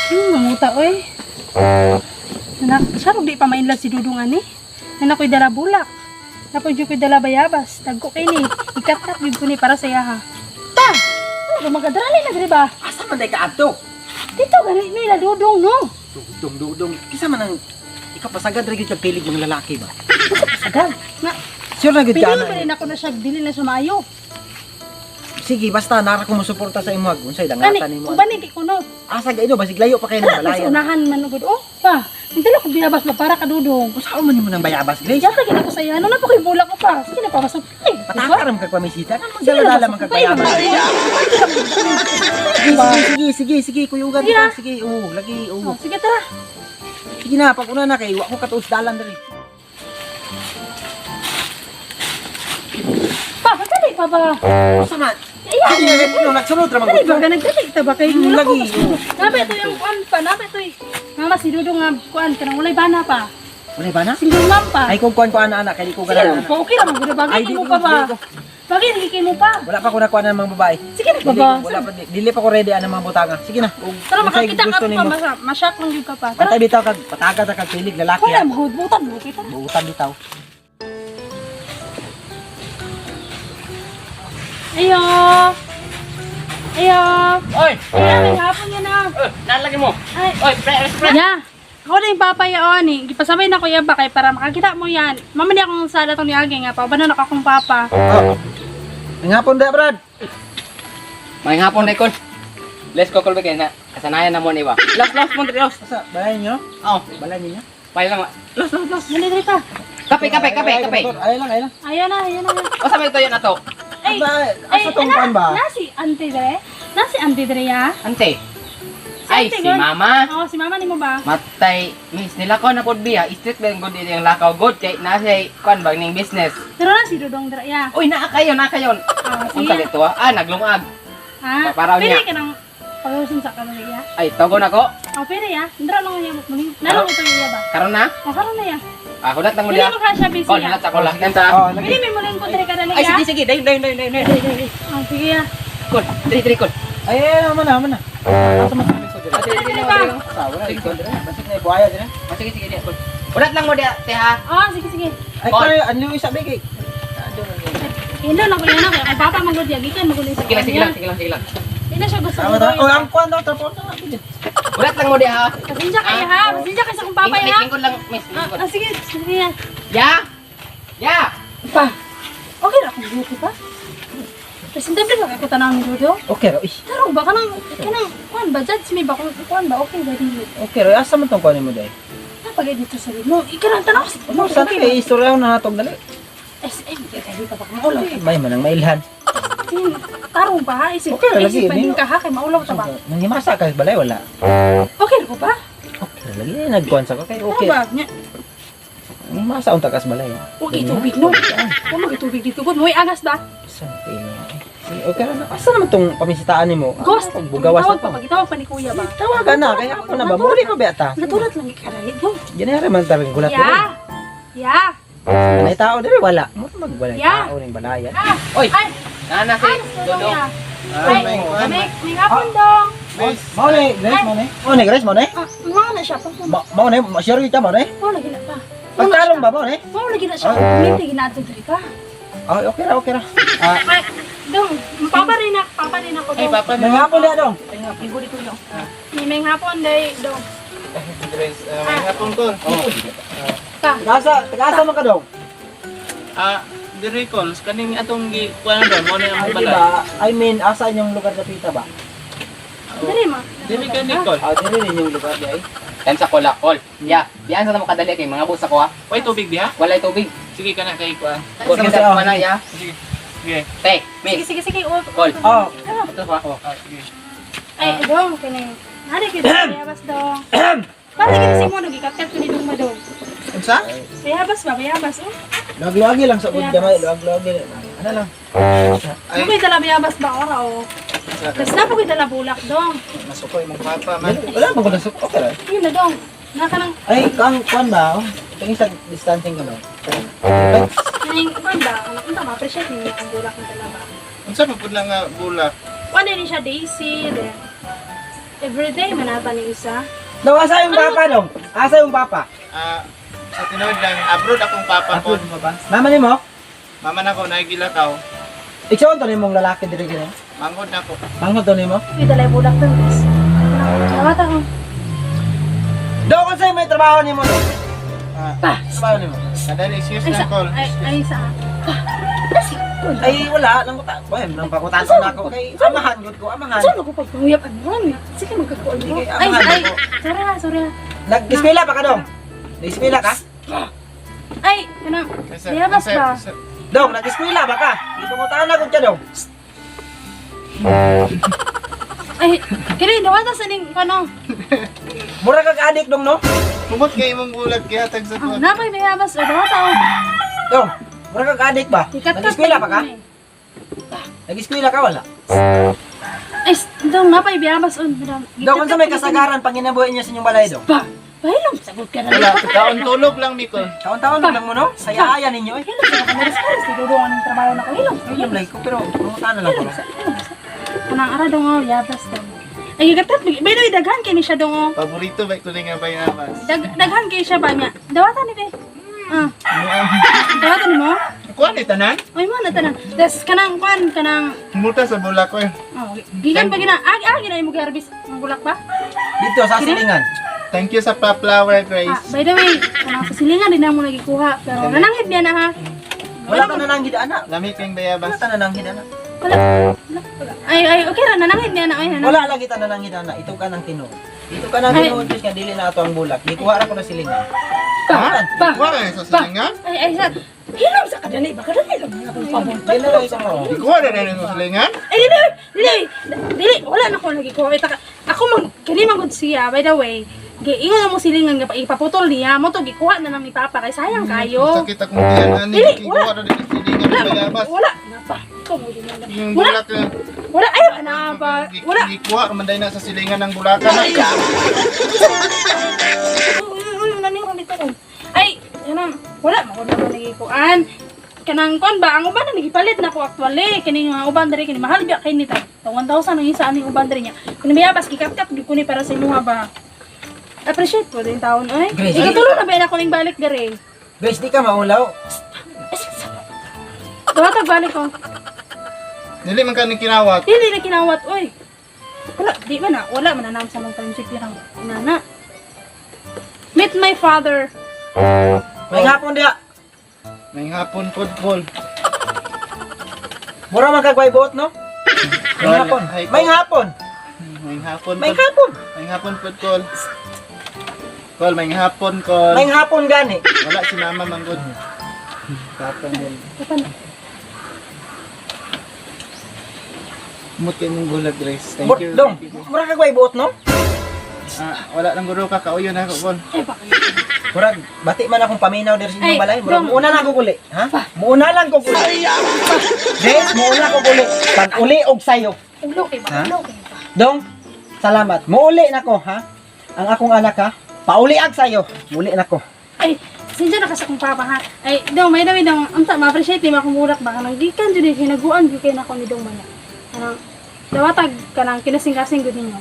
Manguta oy. Anak, siya di pa mainlove si Dudong ani. Anak ko'y dala bulak. Tapos yung ko'y dala bayabas. Tagko kay ni. Ikat-kat yun ko ni para sa yaha. Ta! Ano magadrali na gani ba? Asa man day ka adto? Dito gani nila Dudong no. Dudong. Kisa man ang ikaw pasagad ra gyud kag pilig mga lalaki ba? Sagad. Nga, Sure na gyud pili kana. ba rin ako na siya, dili na siya maayo. Sige, basta nara ko mo suporta sa imo unsay Kani, dangatan nimo. kung bani di ko no. Asa gaydo basig layo pa kay ng Kaya mas balayan. unahan man ugod. Oh, pa. Hindi ko binabas ba para ka Dudong. Usa man nimo nang bayabas, Grace? Diyan lagi na ko sa iya. Ano na po kay bulak ko pa? Sige na pa basog. Ay, Pataka ra man kag pamisita. Kan Sige na, magdala man kag bayabas. Sige, Sige, kuyugan Sige ka. na. Sige, lagi, Oh, sige tara. Sige na, pag una na kay wa ko katuos dalan diri. Pa, dali pa ba? Usa man? Ayan. Ano nagsunod ra man Dali ba gud. ka nagdali ta ba kay bulak ko? Lagi. Nabe to yung kuan pa, nabe to eh. Mama si Dudong nga kuan kanang walay bana pa. Wala ba na? Single mom pa. Ay kung kuan ko ana kay di ko Sige ganahan. na, okay ra man gud Ay, bagay di mo ko, pa ba? di ko. Bagay lagi mo pa. Wala pa ko nakuha ng mga babae. Sige na pa ba? Wala pa dili pa ko ready ang mga butanga. Sige na. Tara Unsay makakita ka gusto pa nimo? masyak lang jud ka pa. Tara. Patay bitaw kag pataga ta kag pilig lalaki. Wala ha. mo butan mo kita. Buutan bitaw. Ayo. Ayo. Oy! Ayo, may hapon yan na. Nalagay mo! Ay. Oy, pre! Ya. Ako na yung papayaon eh. Gipasabay na ko yan ba kay para makakita mo yan. Mamani akong sa datong niagi nga pa. Banan ako akong papa. Oh. Ngapon da, Brad. May hapon na ikon. Let's go kulbe kayo na. Kasanayan na mo ni ba? Los, Montreal! Asa balay niyo? Oh, Balay niyo? pay lang. Los! Dali, dali pa. Kape! Ay lang. Ayan na, ayan na. O sabi ito yun na to? Ay, Asa tong kan ba? Nasi Auntie Dre? Nasi Auntie Dre ya? Ante! Si Ay, Auntie si Gon. mama! Oo, si mama ni mo ba? Matay, miss, nilakaw na po biya. Street ba yung good yung lakaw good kay nasa kwan ba ning business. Pero na si Dudong Dre ya. Uy, naa kayo. Ah, Ang sige. dito ah, naglungag. Ha? Paparaw Pwede niya. ka nang pag-usin sa kanila ya? Ay, togon ako. Oh, pwede ya. Ndra lang niya mo. Nalo ko to iya ba? Karon na? O, karon na ya. Hulat lang mo Pwede diya. mo ka siya busy Oh, ya. hulat ako lang. Kanta. Oh, Pwede may muling ko Dre ka dali Ay, ya. sige. Dayon. Oh, sige ya. Kol, diri kol. Ay, naman na. Asa man sa diri? Dali ba? Sa wala dito diri. Basig na buhaya diri. Sige, diya kol. Hulat lang mo diya, te ha. Oh, sige, sige. Ay, Call. kay anli isa bigay. Hindi na ko yan ako. Ang papa magod ya. Gikan magod sa Sige lang. Hindi na siya gusto Tama mo. ta. Oh, ang kwan daw tapos na. Hulat lang mo diya ha. Pasensya kayo ha. Pasensya kayo sa kong papa ya. Lingkod lang, miss. Lingkod. Ah, sige. Sige ya. Ya! Pa. Okay na akong beauty pa. Presentable ba ako tanang ni Dodo? Okay ro. Pero ba kanang kuan ba judge me ba kung kuan ba okay ba dili? Okay ro. Asa man tong kwan mo dai? Napagay dito sa mo. Ikarang tanaw sa Ano sa kay istorya na natog dali. SM kay dito pa maulaw. May manang mailhan. Tarong pa ha isip. Okay, lagi, Isip pa di din mo- ka ha kay maulaw ta ba? Nangimasa ka balay wala. Okay ko ba? Okay, lagi nagkuan sa ka kay Ano okay. ba? Nya. Nangimasa unta kas balay. Okay tubig no. Kung magtubig dito gud mo agas ba? Saan pila? Okay na. Asa naman tong pamistaan nimo? Ghost. Bugawas na Tawag pa to. pagitawag pa ni kuya ba? Tawagan na kaya ako na ba muli pa beta. Natulat lang ikaralit go. Ginere man taring gulat ko. Ya. Ya. May tao diri wala. Mo magbalay Yeah. tao ning balayan. Ah. Oy! Ay. Nana si Ay, Dodo. Ay, may hapon dong. Mao ni, Grace mo ni. Mao ni Grace mo ni. Ah, mga na siya. Mao ni, share kita mo ni. Mao lagi na pa. Pagkalong ba mo ni? Mao lagi na siya. Kumiti ginato diri pa. Ah, okay ra. Ah, Ay, dong, papa rin ako Ay, dong. papa. may hapon dia dong. Lingkod dito lang. May hapon day dong. Grace, may hapon ko. Ka. Tagasa man ka dong. Diri kon kaning atong gi kuan do mo na Ay ang di balay. ba? I mean, asa yung lugar na pita ba? Diri ma. Diri ka Nicole. Ah, dili rin yung lugar di ay. Yan sa kola, kol. Ya, biyan sa makadali kay mga busa ko ha. Way tubig diha. Walay tubig. Sige ka na kay kuan. Kol Sige, sa sige. mana ya. Sige. Sige. Te, Sige, miss. sige, sige. Call. Oh, Ito pa. Sige. Ay, dong, kini. Nari kita bayabas dong. Para kita si mo nagikakat kini dong madong. Unsa? Bayabas ba, bayabas oh. luwag-luwagi lang sa ud gamay, luwag-luwagi. Ano lang? Ano ko'y dala bayabas ba ora o? Tapos na po ko'y dala bulak dong. Masukoy mong papa man. Wala mo ko nasuk. Okay ra. Yun na dong. Naka nang Ay, kang kwan ba? Tingin sa distancing ano. kining kuan ba? Anak ko ma appreciate niyo ang bulak na dala ba. Unsa pa pud lang nga bulak? Kuan din siya daisy, then everyday manapa ni isa. Dong, asa yung papa dong? Asa yung papa? Sa tinood lang, abroad akong papa ko. Mama ni mo? Mama na ko, nagilakaw. Iksaon to ni mong lalaki diri gani. Mangod na ko. Mangod to ni mo? Uy, dalay bulak to, guys. Nawata ko. Dong, kasi may trabaho ni mo. Pa! Trabaho ni mo. Kadali, excuse Ay, na sa, call. ay, sa. Ay, wala. Lang kuta. Boy, nang pakutasan na ako. Kay amahan, good ko. Amahan. Saan ako pagpanguyap? Ano nga? Sige, magkakuan mo. Sige, Ay, amahan ay, ako. sorry. Nag-eskwela pa ka dong? Nag-eskwela ka? Ay, ano? Mayabas ba? Dong, nag-eskwela ba ka? Di pangutaan na ko siya dong. Ay, kaya nawata sa ning, ano? Mura kag adik dong no? Kumot kayo mong bulag kaya tag sa Ah, tuwa. napay mayabas. O, nawata ko. Dong, mura kag adik ba? Ikat-kat. Nag-eskwela pa ka? Nag-eskwela ka wala? Ay, dong, napay mayabas. O, madam. Dong, kung sa may kasagaran pang ginabuhay niya sa inyong balay dong? Pa! Pahilom, sagot ka na. Wala, kaon tulog lang, Nicole. Taon-taon lang mo no? Saya-aya ninyo eh. Hilom, sa kamaris-karis. Dudungan ng trabaho na ko. Hilom. Ayun lang ko, pero pangutaan na lang ko. Kanang ara dong, o, yabas dong. Ay, gatat. By the way, daghan kini siya dong, o. Paborito ba ito nga ba yung abas? Daghan kini siya ba niya? Dawatan ni be. Ah. Dawatan mo? Kuha ni tanan? Oy mo na tanan. Des kanang kwan kanang Muta sa bulak ko eh. oh, gikan pa gina agi na imo garbis ng bulak ba? Dito sa silingan. Thank you sa pa-flower, Ah, Grace. by the way, kanang sa silingan din mo nagikuha pero nananghid niya na ha. Wala ka na nang hidana. Lami kang Wala bayabas. ka na nang hidana. Wala. Ay, okay ra nananghid niya na oy nananghid. Wala lagi ta na nang hidana. Ito ka ng tinuod. Dito ka ng Ay. tinuod, Diyos nga, dili na ato ang bulak. Gikuha ra ko na silingan. Pa. Kuha ka sa silingan? Ay, sa hilom sa kadali ba kadali lang na akong pabon. Dili na lang isang mo. Kuha na rin sa silingan? Ay, dili, wala na ko nagikuha. Ako kini magud siya by the way. Giingon na mo silingan nga ipaputol niya mo to gikuha na nang ni Papa kay sayang kayo. Sakit akong tiyan, ani. Dili, Kuha na rin sa silingan ng bayabas. Wala na pa. Kamu din na. Yung Wala. bulak na. Wala ay na ba? Wala. Gikuha, manday na sa silingan ng bulakan. Ay, kanang wala mo na nagikuan. Kanang kon ba ang uban na nagipalit na ko actually kini nga uban diri kini mahal biya kay ni tag 1,000 ang isa ani uban diri niya. Kuni bayabas gikat-kat gyud kuni para sa imuha ba. Appreciate ko din taon oy. Grace, Ikatulo na ba na ko ning balik diri. Grace, di ka maulaw. Tawag balik ko. Dili man ka ni kinawat. Dili na kinawat oy. Wala, di ba na? Wala man na sa mga friendship yan. Nana. Meet my father. May hapon dia. May hapon podpol. Mura man kag buot no? May Wala. hapon. Ay, May hapon. May hapon May pod. hapon. May hapon podpol. Kol, may hapon kol. May hapon gani. Wala si mama manggod. Tapang din. Kapan? Mut kayo mong gulag, Grace. Thank Bot you. dong. Mura kag buot no? Wala lang guro ka. Kauyo na ako, Kol. Ay, baka. Mura bati man akong paminaw diri sa Ay, inyong balay. Mura dong. muuna lang ko guli. Ha? Muuna lang ko guli. Grace, muuna ko guli. Pag uli og sayo. Ulo kay Ha? ba? Ulo kay ba? Dong, salamat. Muuli nako ha. Ang akong anak ha. Pauliag sayo. Muli nako. Ay, sinja na kasi akong papa ha. Ay, daw, may dawin daw, amta, ma-appreciate ni akong burak ba? Kanang gikan dyan eh, hinaguan yun kayo na ako ni daw maya. Kanang, dawatag ka ng kinasing-kasing gud ninyo.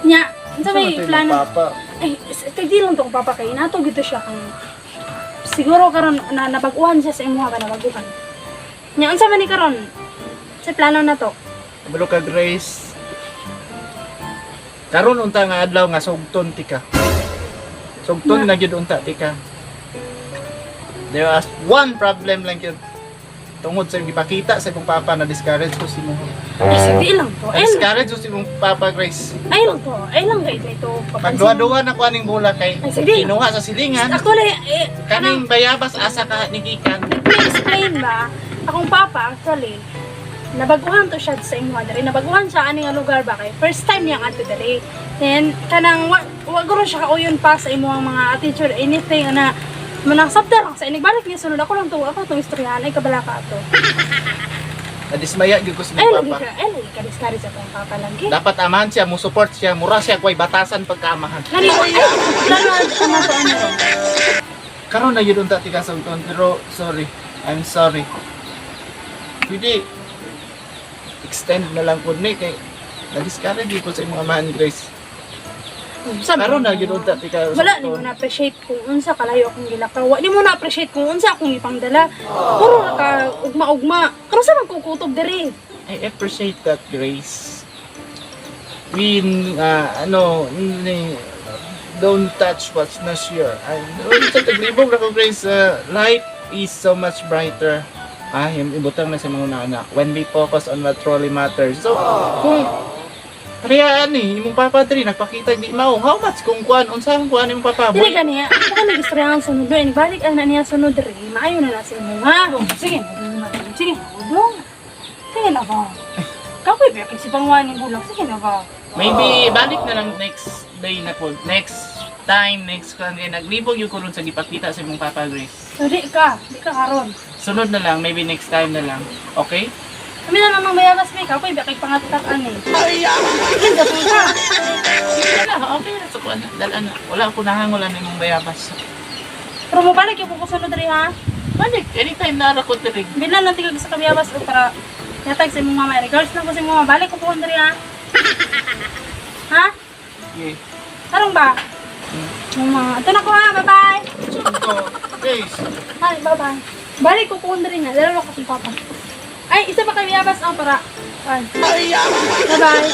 Nya, sa may plano. Papa. Ay, tagdi lang to ko papa kay nato gito siya kang siguro karon na nabag-uhan siya sa imuha ka nabaguhan. Nya unsa man ni karon? Sa plano na to. Balo ka, Grace. Karon unta nga adlaw nga sugton tika. Sugton na gyud unta tika. There was one problem lang yun. Tungod sa ipakita sa imong papa na discourage ko si mo. Ay, sagdi lang to. Ay, Discourage ko si imong papa, Grace. ay lang to. Ay lang kay ito. Pagduwa-duwa na ko aning bola kay Ay, sige. kinuha sa silingan. Actually, Kaning bayabas asa ka nigikan. explain ba? Akong papa, actually, nabaguhan to siya sa imuha dali. Nabaguhan siya ani nga lugar ba kay first time niya adto dali. Then kanang wa guro siya kauyon pa sa imuhang mga attitude anything na manasabda lang sa inigbalik niya sunod ako lang to istoryahan ay kabalaka ato. Nadismaya gyud ko sa Ay imong lagi papa. ka, discourage sa akong papa lagi. Dapat amahan siya, mo support siya, mura siya kuay batasan pagkaamahan. Nani ay lalo sama to ano. Karon na yun unta tika sa pero sorry. I'm sorry. Pwede extend na lang po ni kay na-discourage di po sa imong amahan ni Grace. Sabi Karon mo, na gyud unta tika wala di mo na-appreciate kung unsa kalayo akong gilakaw. Di mo na-appreciate kung unsa akong ipangdala. Puro na ka ugma-ugma. Karon sa magkukutob diri. I appreciate that, Grace. We don't touch what's not sure. Sa taglibog na ko, Grace, life is so much brighter. Yung ibutang na sa mga anak when we focus on what truly matters. So, kung parehaan imong papa diri nagpakita di mao, how much kung kuan unsang kuan imong papa? Dili kaniya. Ako ka nag-istrayang sunod doon. Balik na niya sunod diri. Maayo na si mo ha. Sige, sige. Sige na ba? Kapoy ba kasi pangwan ng bulak? Sige na ba? Maybe balik na lang next day na po. Next time, next kan naglibog yung kulon sa gipakita sa imong papa, Grace. So, di ka karon. Sunod na lang, maybe next time na lang. Okay? Kami na namang mayabas may kapoy ba kay pangatatan eh. Sige, dapat ka. Wala, okay na sa kuan. Dalan na. Wala ko nahangolan imong bayabas. Pero mo balik yung pupusunod diri ha. Balik, anytime na ako diri. Bilan lang tigag sa kamiyabas o para yatag sa imong mama. Regards lang ko sa imong mama. Balik ko po diri ha. Ha? Okay. Tarong ba? Mama, ito na ko ha. Bye-bye. Sunto, Grace. Hi, bye-bye. Balik ko po diri na. Dalawa ko si papa. Ay, isa pa kamiyabas ang para. Bye. Bye-bye.